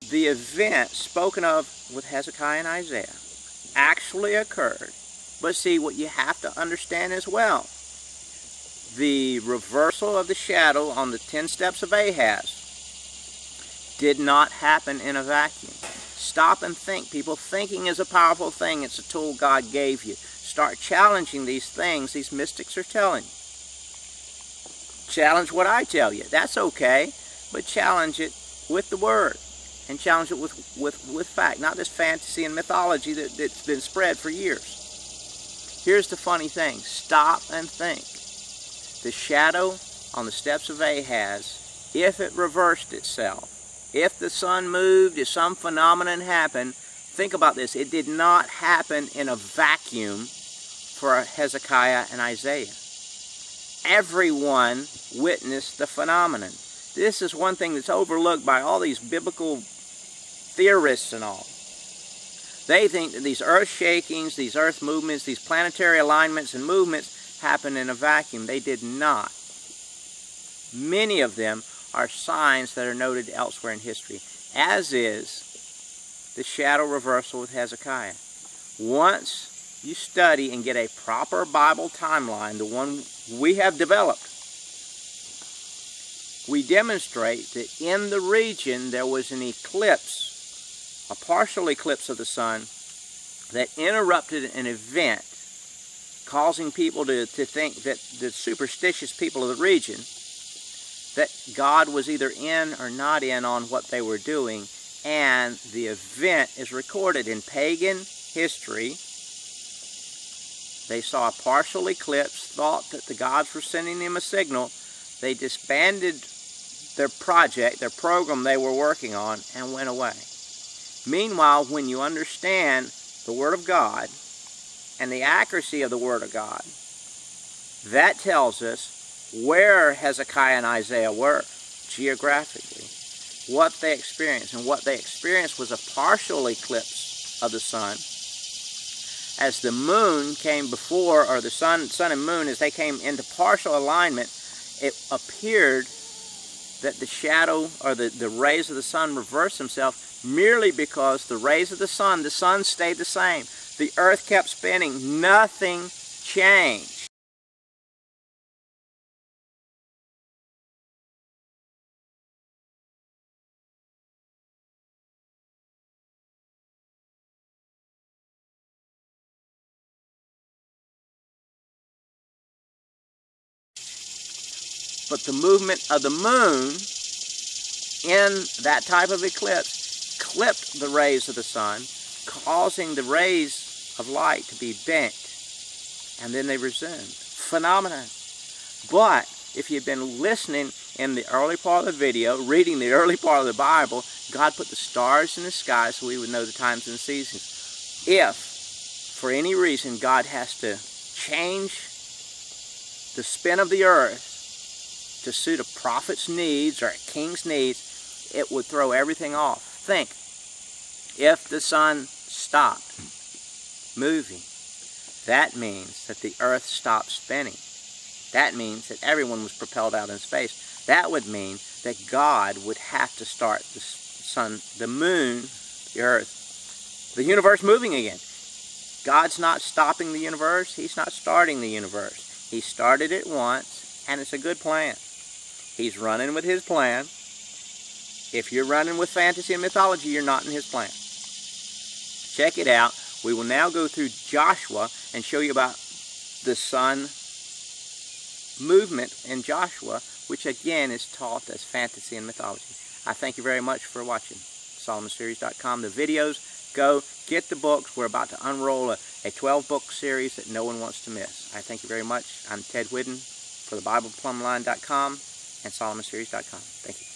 the event spoken of with Hezekiah and Isaiah actually occurred. But see, what you have to understand as well, the reversal of the shadow on the 10 steps of Ahaz did not happen in a vacuum. Stop and think, people. Thinking is a powerful thing. It's a tool God gave you. Start challenging these things these mystics are telling you. Challenge what I tell you. That's okay, but challenge it with the Word. And challenge it with fact, not this fantasy and mythology that's been spread for years. Here's the funny thing. Stop and think. The shadow on the steps of Ahaz, if it reversed itself, if the sun moved, if some phenomenon happened, think about this. It did not happen in a vacuum for Hezekiah and Isaiah. Everyone witnessed the phenomenon. This is one thing that's overlooked by all these biblical theorists and all. They think that these earth shakings, these earth movements, these planetary alignments and movements happen in a vacuum. They did not. Many of them are signs that are noted elsewhere in history, as is the shadow reversal with Hezekiah. Once you study and get a proper Bible timeline, the one we have developed, we demonstrate that in the region there was an eclipse, a partial eclipse of the sun, that interrupted an event, causing people to think that the superstitious people of the region, that God was either in or not in on what they were doing, and the event is recorded in pagan history. They saw a partial eclipse, thought that the gods were sending them a signal. They disbanded their project, their program they were working on, and went away. Meanwhile, when you understand the Word of God and the accuracy of the Word of God, that tells us where Hezekiah and Isaiah were geographically, what they experienced. And what they experienced was a partial eclipse of the sun. As the moon came before, or the sun and moon, as they came into partial alignment, it appeared that the shadow, or the rays of the sun reversed themselves merely because the rays of the sun stayed the same. The earth kept spinning. Nothing changed. But the movement of the moon in that type of eclipse clipped the rays of the sun, causing the rays of light to be bent, and then they resumed. Phenomenon. But if you've been listening in the early part of the video, reading the early part of the Bible, God put the stars in the sky so we would know the times and seasons. If, for any reason, God has to change the spin of the earth to suit a prophet's needs or a king's needs, it would throw everything off. Think, if the sun stopped moving, that means that the earth stopped spinning. That means that everyone was propelled out in space. That would mean that God would have to start the sun, the moon, the earth, the universe moving again. God's not stopping the universe. He's not starting the universe. He started it once, and it's a good plan. He's running with his plan. If you're running with fantasy and mythology, you're not in his plan. Check it out. We will now go through Joshua and show you about the sun movement in Joshua, which again is taught as fantasy and mythology. I thank you very much for watching. SolomonSeries.com. The videos, go get the books. We're about to unroll a 12-book series that no one wants to miss. I thank you very much. I'm Ted Whidden for the BiblePlumline.com and SolomonSeries.com. Thank you.